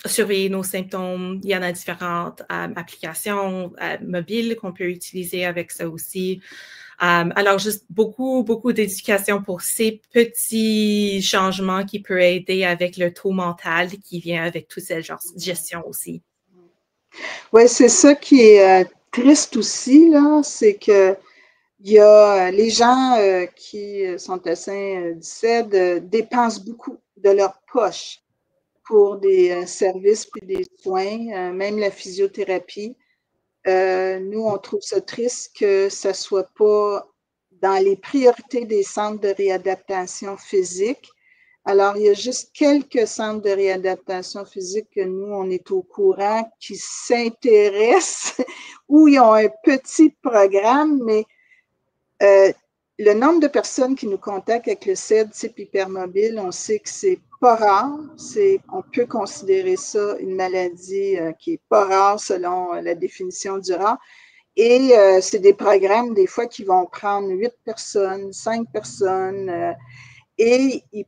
surveiller nos symptômes. Il y en a différentes applications mobiles qu'on peut utiliser avec ça aussi. Alors, juste beaucoup d'éducation pour ces petits changements qui peuvent aider avec le taux mental qui vient avec toute cette gestion aussi. Oui, c'est ça qui est triste aussi, là, c'est que il y a les gens qui sont atteints du CED dépensent beaucoup de leur poche pour des services puis des soins, même la physiothérapie. Nous, on trouve ça triste que ça soit pas dans les priorités des centres de réadaptation physique. Alors, il y a juste quelques centres de réadaptation physique que nous, on est au courant, qui s'intéressent, où ils ont un petit programme, mais le nombre de personnes qui nous contactent avec le CED type hypermobile, on sait que c'est pas rare. On peut considérer ça une maladie qui est pas rare selon la définition du rare. Et c'est des programmes, des fois, qui vont prendre 8 personnes, 5 personnes, et ils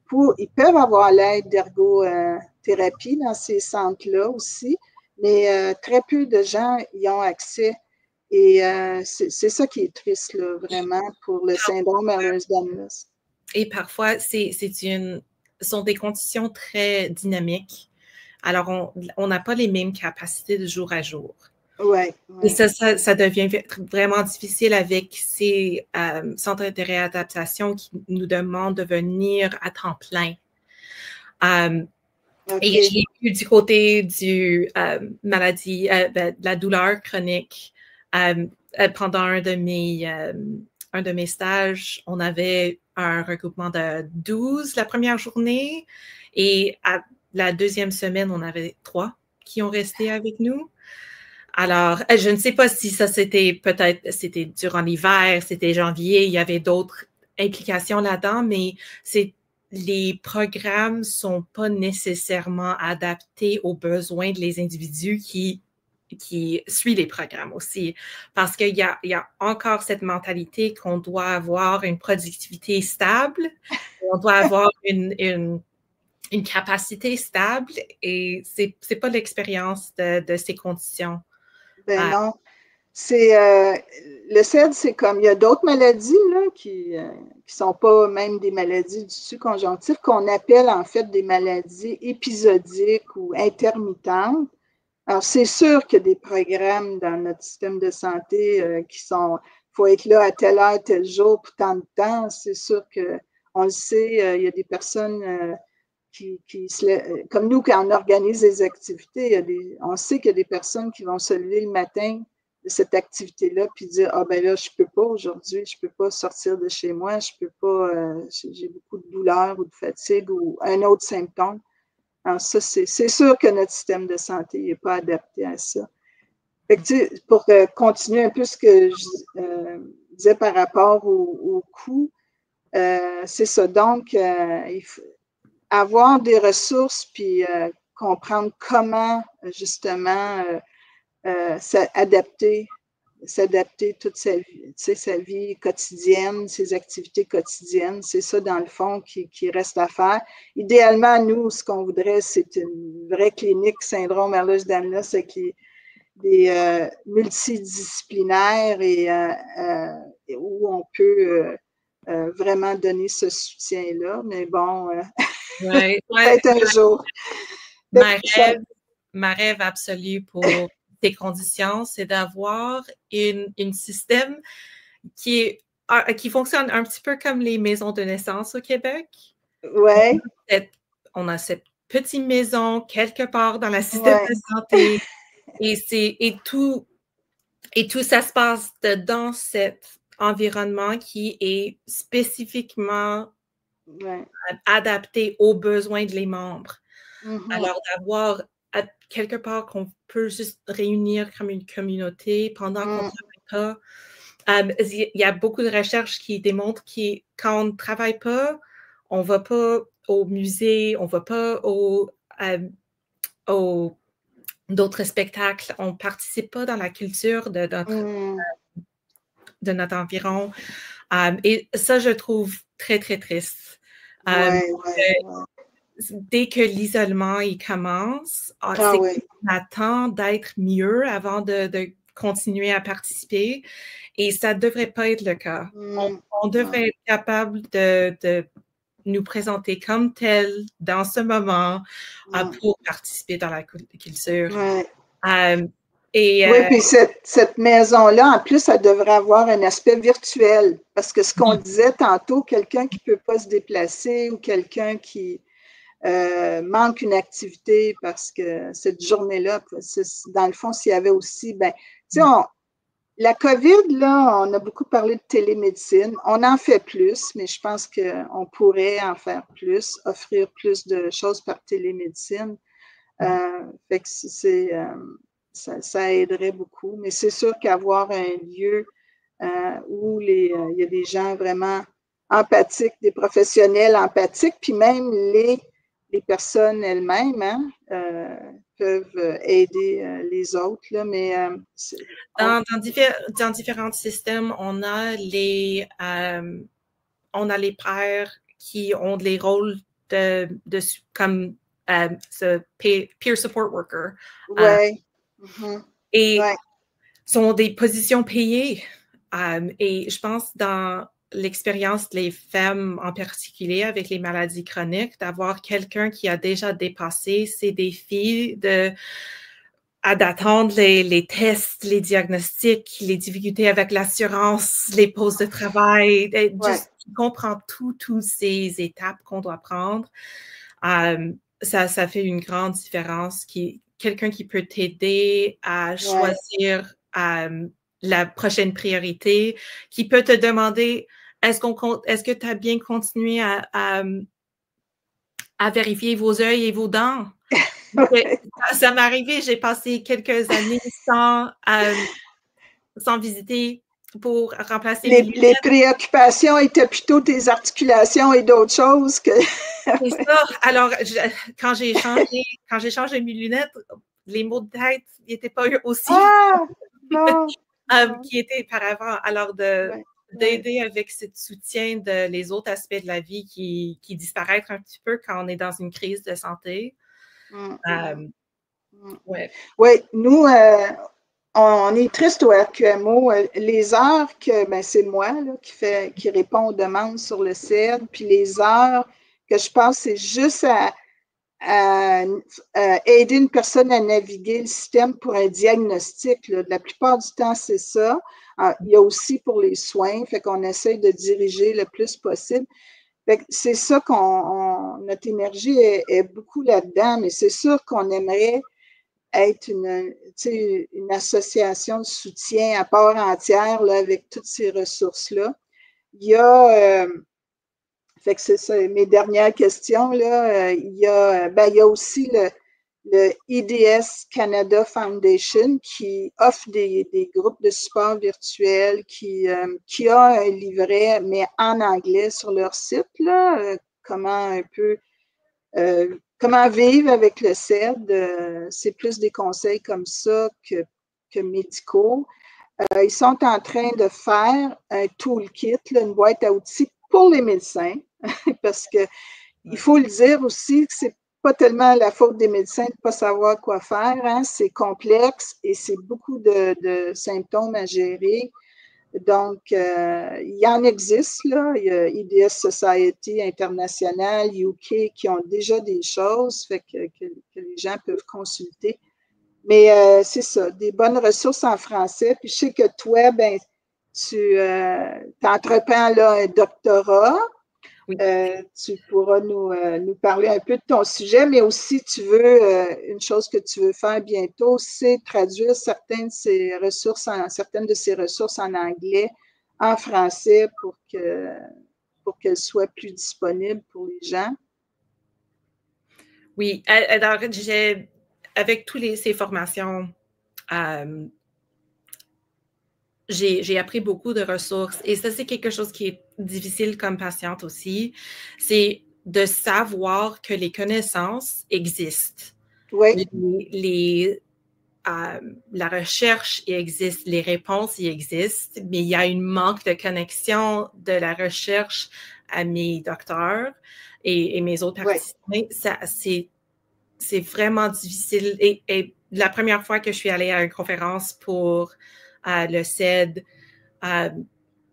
peuvent avoir l'aide d'ergothérapie dans ces centres-là aussi, mais très peu de gens y ont accès. Et c'est ça qui est triste, là, vraiment, pour le syndrome Ehlers-Danlos. Et parfois, sont des conditions très dynamiques. Alors, on n'a pas les mêmes capacités de jour à jour. Ouais, et ça devient vraiment difficile avec ces centres de réadaptation qui nous demandent de venir à temps plein. Et je l'ai vu du côté du maladie, de la douleur chronique. Pendant un de mes stages, on avait un regroupement de 12 la première journée et à la deuxième semaine, on avait 3 qui ont resté avec nous. Alors, je ne sais pas si ça c'était durant l'hiver, c'était janvier, il y avait d'autres implications là-dedans, mais les programmes ne sont pas nécessairement adaptés aux besoins des individus qui suivent les programmes aussi. Parce qu'il y a encore cette mentalité qu'on doit avoir une productivité stable, on doit avoir une capacité stable et c'est pas l'expérience de ces conditions. Ben non. Le CED, c'est comme, il y a d'autres maladies là, qui sont pas même des maladies du tissu conjonctif, qu'on appelle en fait des maladies épisodiques ou intermittentes. Alors, c'est sûr qu'il y a des programmes dans notre système de santé qui sont, il faut être là à telle heure, tel jour, pour tant de temps. C'est sûr qu'on le sait, il y a des personnes comme nous, quand on organise des activités, on sait qu'il y a des personnes qui vont se lever le matin de cette activité-là puis dire « Ah ben là, je peux pas aujourd'hui, je peux pas sortir de chez moi, je peux pas, j'ai beaucoup de douleur ou de fatigue ou un autre symptôme. » Alors ça, c'est sûr que notre système de santé n'est pas adapté à ça. Fait que, pour continuer un peu ce que je disais par rapport au coût, c'est ça. Donc, il faut avoir des ressources puis comprendre comment justement s'adapter toute sa vie quotidienne, ses activités quotidiennes. C'est ça, dans le fond, qui reste à faire. Idéalement, nous, ce qu'on voudrait, c'est une vraie clinique syndrome Ehlers-Danlos avec des multidisciplinaires et où on peut vraiment donner ce soutien-là. Mais bon, peut-être un jour. Ma rêve absolu pour ces conditions, c'est d'avoir un système qui fonctionne un petit peu comme les maisons de naissance au Québec. Oui. On a cette petite maison quelque part dans le système de santé et tout ça se passe dans cet environnement qui est spécifiquement adapté aux besoins des membres. Alors, d'avoir quelque part qu'on peut juste réunir comme une communauté pendant qu'on ne travaille pas. Il y a beaucoup de recherches qui démontrent que quand on ne travaille pas, on ne va pas au musée, on ne va pas aux d'autres spectacles, on ne participe pas dans la culture de notre environ. Et ça, je trouve très, très triste. Dès que l'isolement il commence, on attend d'être mieux avant de continuer à participer. Et ça ne devrait pas être le cas. On devrait être capable de nous présenter comme tel dans ce moment pour participer dans la culture. Oui, puis cette maison-là, en plus, elle devrait avoir un aspect virtuel. Parce que ce qu'on disait tantôt, quelqu'un qui ne peut pas se déplacer ou quelqu'un qui manque une activité parce que cette journée-là, dans le fond, s'il y avait aussi, ben, tu sais, la COVID, là, on a beaucoup parlé de télémédecine. On en fait plus, mais je pense qu'on pourrait en faire plus, offrir plus de choses par télémédecine. Fait que ça aiderait beaucoup. Mais c'est sûr qu'avoir un lieu où il y a des gens vraiment empathiques, des professionnels empathiques, puis même les personnes elles-mêmes, hein, peuvent aider les autres. Là, mais dans différents systèmes, on a les pairs qui ont les rôles comme ce peer support worker. Ouais. Et sont des positions payées. Et je pense dans l'expérience des femmes en particulier avec les maladies chroniques, d'avoir quelqu'un qui a déjà dépassé ces défis d'attendre les tests, les diagnostics, les difficultés avec l'assurance, les pauses de travail, juste comprendre toutes ces étapes qu'on doit prendre. Ça fait une grande différence. Quelqu'un qui peut t'aider à choisir la prochaine priorité, qui peut te demander est-ce que tu as bien continué à vérifier vos œils et vos dents? Ça m'est arrivé, j'ai passé quelques années sans visiter pour remplacer mes lunettes. Les préoccupations étaient plutôt tes articulations et d'autres choses que... C'est ça. Alors, quand j'ai changé mes lunettes, les maux de tête n'étaient pas aussi qui étaient auparavant. Alors, d'aider avec ce soutien les autres aspects de la vie qui disparaissent un petit peu quand on est dans une crise de santé. Oui, nous, on est triste au RQMO. Les heures c'est moi là, qui réponds aux demandes sur le CED, puis les heures que je passe, c'est juste à aider une personne à naviguer le système pour un diagnostic. Là. La plupart du temps, c'est ça. Il y a aussi pour les soins, fait qu'on essaie de diriger le plus possible. C'est ça notre énergie est beaucoup là-dedans, mais c'est sûr qu'on aimerait être une association de soutien à part entière là, avec toutes ces ressources-là. Il y a, fait que c'est ça, mes dernières questions, là, il y a aussi le IDS Canada Foundation qui offre des groupes de support virtuel, qui a un livret, mais en anglais sur leur site, là, comment vivre avec le CED. C'est plus des conseils comme ça que médicaux. Ils sont en train de faire un toolkit, là, une boîte à outils pour les médecins, parce que il faut le dire aussi que c'est pas tellement la faute des médecins de ne pas savoir quoi faire, hein. C'est complexe et c'est beaucoup de symptômes à gérer. Donc, il y en existe, là. Il y a IDS Society International, UK, qui ont déjà des choses, fait que les gens peuvent consulter. Mais c'est ça, des bonnes ressources en français. Puis je sais que toi, ben, tu entreprends là un doctorat. Oui. Tu pourras nous parler un peu de ton sujet, mais aussi tu veux, une chose que tu veux faire bientôt, c'est traduire certaines de ces ressources en anglais, en français pour qu'elles soient plus disponibles pour les gens. Oui, alors avec toutes ces formations, j'ai appris beaucoup de ressources et ça, c'est quelque chose qui est difficile comme patiente aussi, c'est de savoir que les connaissances existent. Oui. La recherche existe, les réponses existent, mais il y a un manque de connexion de la recherche à mes docteurs et mes autres participants. C'est vraiment difficile. Et la première fois que je suis allée à une conférence pour le CED,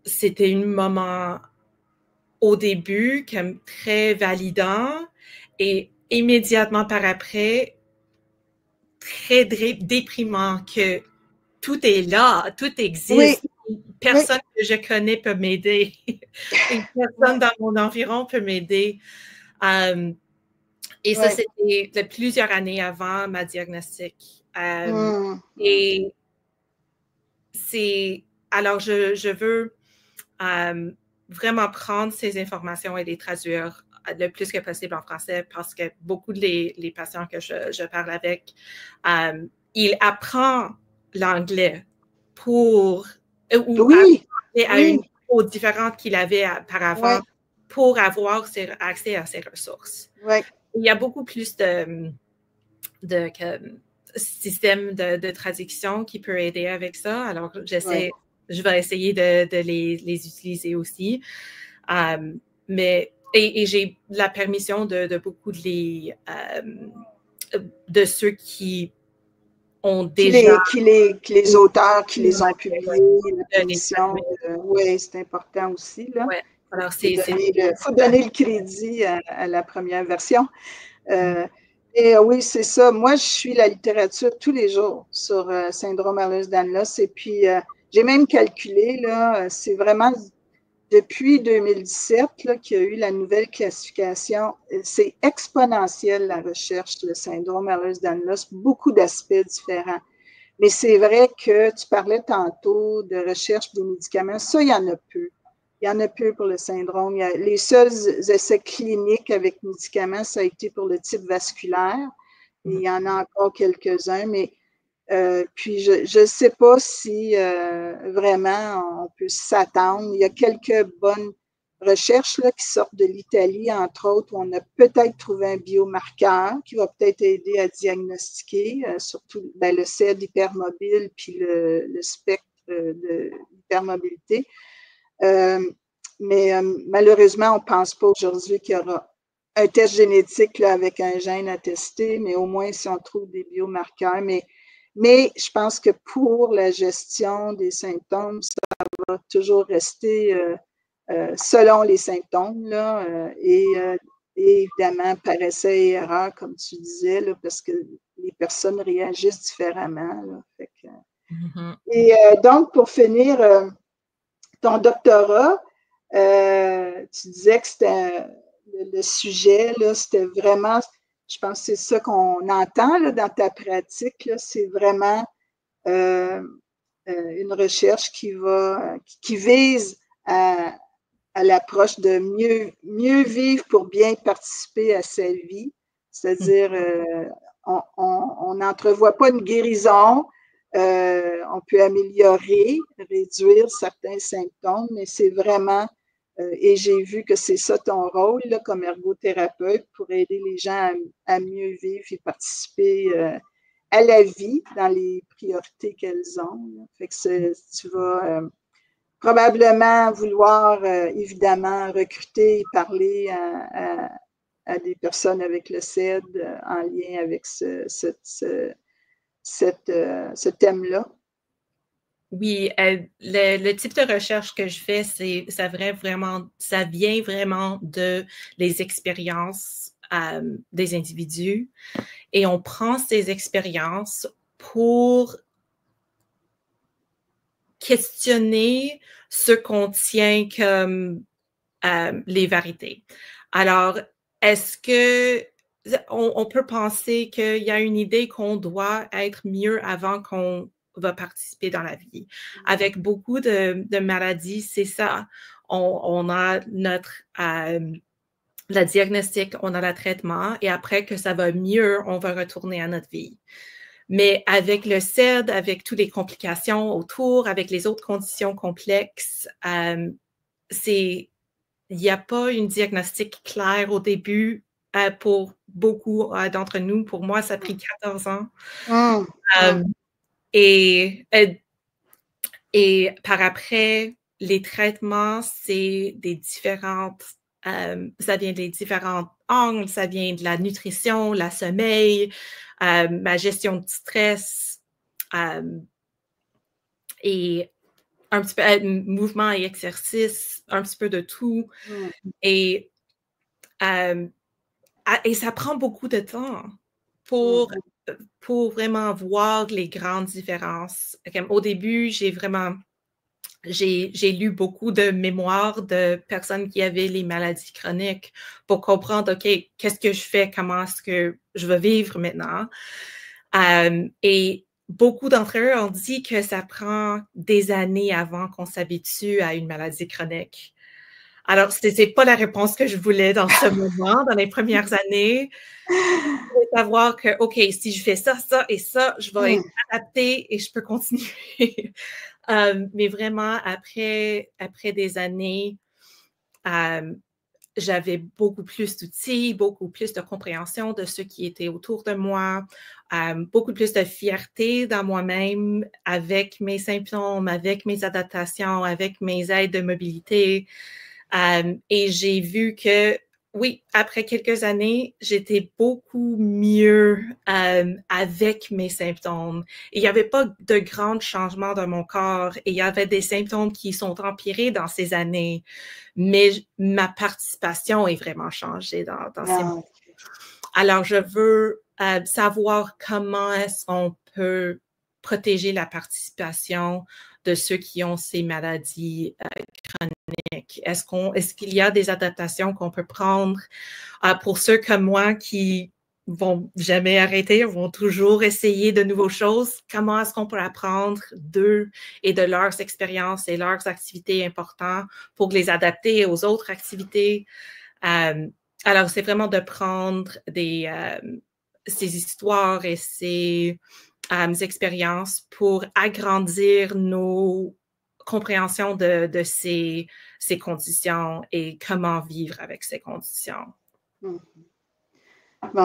c'était un moment au début comme très validant et immédiatement par après, très déprimant que tout est là, tout existe. Oui. Personne que je connais peut m'aider. Personne dans mon environ peut m'aider. Et ça, c'était de plusieurs années avant ma diagnostic. Et alors, je veux vraiment prendre ces informations et les traduire le plus que possible en français parce que beaucoup de les patients que je parle avec, ils apprennent l'anglais à une niveau différente qu'il avait auparavant pour avoir accès à ces ressources. Ouais. Il y a beaucoup plus système de traduction qui peut aider avec ça. Alors, je vais essayer de les utiliser aussi. Et j'ai la permission de beaucoup de ceux qui ont déjà... les auteurs qui les ont publiés, la permission. Oui, c'est important aussi. Là. Ouais. Alors, faut donner le crédit à la première version. Et oui, c'est ça. Moi, je suis la littérature tous les jours sur syndrome Ehlers-Danlos. Et puis, j'ai même calculé, là, c'est vraiment depuis 2017 qu'il y a eu la nouvelle classification. C'est exponentiel, la recherche sur le syndrome Ehlers-Danlos, beaucoup d'aspects différents. Mais c'est vrai que tu parlais tantôt de recherche des médicaments. Ça, il y en a peu. Il y en a peu pour le syndrome. Les seuls essais cliniques avec médicaments, ça a été pour le type vasculaire. Et il y en a encore quelques-uns, mais puis je ne sais pas si vraiment on peut s'attendre. Il y a quelques bonnes recherches là, qui sortent de l'Italie, entre autres, où on a peut-être trouvé un biomarqueur qui va peut-être aider à diagnostiquer, surtout le CED hypermobile puis le spectre de l'hypermobilité. Mais malheureusement, on ne pense pas aujourd'hui qu'il y aura un test génétique là, avec un gène à tester, mais au moins si on trouve des biomarqueurs. Mais je pense que pour la gestion des symptômes, ça va toujours rester selon les symptômes là, et évidemment par essai et erreur, comme tu disais, là, parce que les personnes réagissent différemment. Là, fait que, Et donc, pour finir, ton doctorat, tu disais que c'était le sujet, là, c'était vraiment, je pense que c'est ça qu'on entend là, dans ta pratique, c'est vraiment une recherche qui vise à l'approche de mieux vivre pour bien participer à sa vie. C'est-à-dire, on n'entrevoit pas une guérison, on peut améliorer, réduire certains symptômes, mais c'est vraiment, et j'ai vu que c'est ça ton rôle là, comme ergothérapeute pour aider les gens à mieux vivre et participer à la vie dans les priorités qu'elles ont. Là. Fait que tu vas probablement vouloir évidemment recruter et parler à des personnes avec le CED en lien avec ce thème-là. Oui, le type de recherche que je fais, ça vient vraiment de les expériences des individus et on prend ces expériences pour questionner ce qu'on tient comme les vérités. Alors, est-ce que on peut penser qu'il y a une idée qu'on doit être mieux avant qu'on va participer dans la vie? Avec beaucoup de maladies, c'est ça. On a le diagnostic, on a le traitement, et après que ça va mieux, on va retourner à notre vie. Mais avec le CED, avec toutes les complications autour, avec les autres conditions complexes, il n'y a pas une diagnostic clair au début pour beaucoup d'entre nous. Pour moi, ça a pris 14 ans. Et par après, les traitements, c'est des différentes... ça vient des différents angles, ça vient de la nutrition, la sommeil, ma gestion de stress et un petit peu mouvement et exercice, un petit peu de tout. Et ça prend beaucoup de temps pour vraiment voir les grandes différences. Au début, j'ai lu beaucoup de mémoires de personnes qui avaient les maladies chroniques pour comprendre, OK, qu'est-ce que je fais? Comment est-ce que je vais vivre maintenant? Et beaucoup d'entre eux ont dit que ça prend des années avant qu'on s'habitue à une maladie chronique. Alors, ce n'est pas la réponse que je voulais dans ce moment, dans les premières années. Je voulais savoir que, OK, si je fais ça, ça et ça, je vais être adaptée et je peux continuer. Mais vraiment, après des années, j'avais beaucoup plus d'outils, beaucoup plus de compréhension de ceux qui étaient autour de moi, beaucoup plus de fierté dans moi-même avec mes symptômes, avec mes adaptations, avec mes aides de mobilité. Et j'ai vu que, oui, après quelques années, j'étais beaucoup mieux avec mes symptômes. Il n'y avait pas de grands changements dans mon corps et il y avait des symptômes qui sont empirés dans ces années, mais ma participation est vraiment changée dans ces moments. Alors, je veux savoir comment est-ce qu'on peut protéger la participation de ceux qui ont ces maladies chroniques. Est-ce qu'il y a des adaptations qu'on peut prendre pour ceux comme moi qui vont jamais arrêter, vont toujours essayer de nouvelles choses? Comment est-ce qu'on peut apprendre d'eux et de leurs expériences et leurs activités importantes pour les adapter aux autres activités? Alors, c'est vraiment de prendre ces histoires et ces expériences pour agrandir nos compréhensions de ces conditions et comment vivre avec ces conditions. Bon,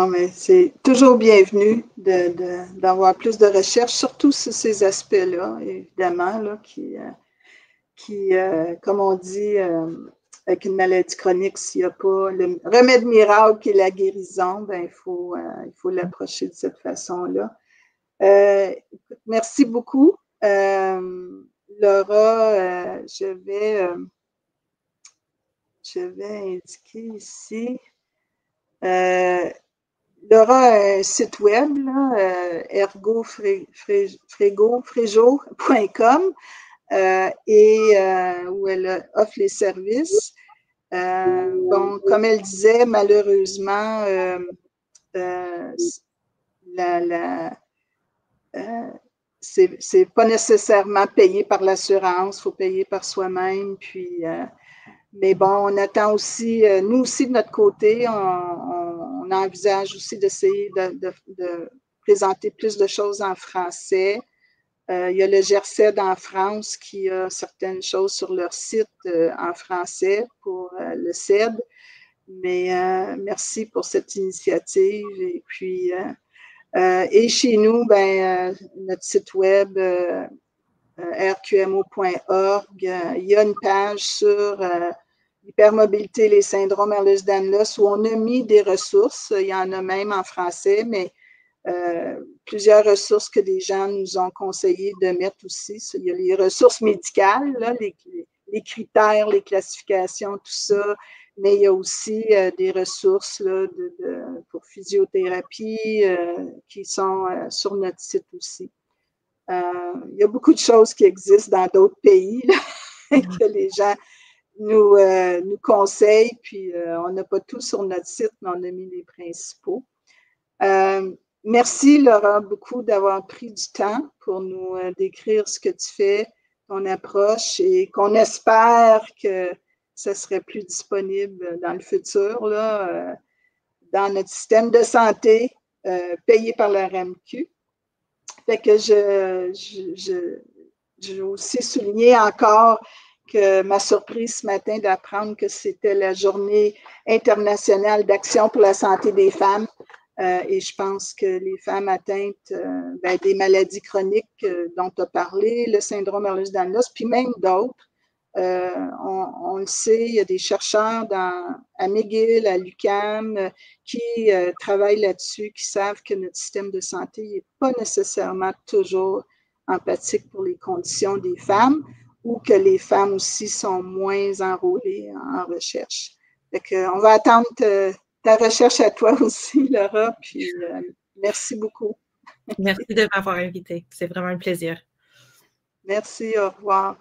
mais c'est toujours bienvenu d'avoir plus de recherches, surtout sur ces aspects-là, évidemment, là, qui comme on dit, avec une maladie chronique, s'il n'y a pas le remède miracle qui est la guérison, ben, il faut l'approcher de cette façon-là. Merci beaucoup. Laura, je vais indiquer ici. Laura a un site web, ergofrejo.com, où elle offre les services. Bon, comme elle disait, malheureusement, c'est pas nécessairement payé par l'assurance, il faut payer par soi-même. Puis, mais bon, on attend aussi, nous aussi de notre côté, on envisage aussi d'essayer de présenter plus de choses en français. Il y a le GERCED en France qui a certaines choses sur leur site en français pour le CED. Mais merci pour cette initiative. Et puis, et chez nous, ben, notre site web rqmo.org, il y a une page sur l'hypermobilité et les syndromes Ehlers-Danlos où on a mis des ressources. Il y en a même en français, mais plusieurs ressources que des gens nous ont conseillé de mettre aussi. Il y a les ressources médicales, là, les critères, les classifications, tout ça, mais il y a aussi des ressources là, pour physiothérapie qui sont sur notre site aussi. Il y a beaucoup de choses qui existent dans d'autres pays là, que les gens nous conseillent, puis on n'a pas tout sur notre site, mais on a mis les principaux. Merci, Laura, beaucoup d'avoir pris du temps pour nous décrire ce que tu fais, ton approche, et qu'on espère que ça serait plus disponible dans le futur, là, dans notre système de santé payé par la RAMQ. Fait que je veux aussi souligner encore que ma surprise ce matin d'apprendre que c'était la Journée internationale d'action pour la santé des femmes. Et je pense que les femmes atteintes des maladies chroniques dont tu as parlé, le syndrome Ehlers-Danlos, puis même d'autres, on le sait, il y a des chercheurs à McGill, à l'UQAM, qui travaillent là-dessus, qui savent que notre système de santé n'est pas nécessairement toujours empathique pour les conditions des femmes ou que les femmes aussi sont moins enrôlées en recherche. Fait qu'on va attendre ta recherche à toi aussi, Laura, puis merci beaucoup. Merci de m'avoir invitée. C'est vraiment un plaisir. Merci, au revoir.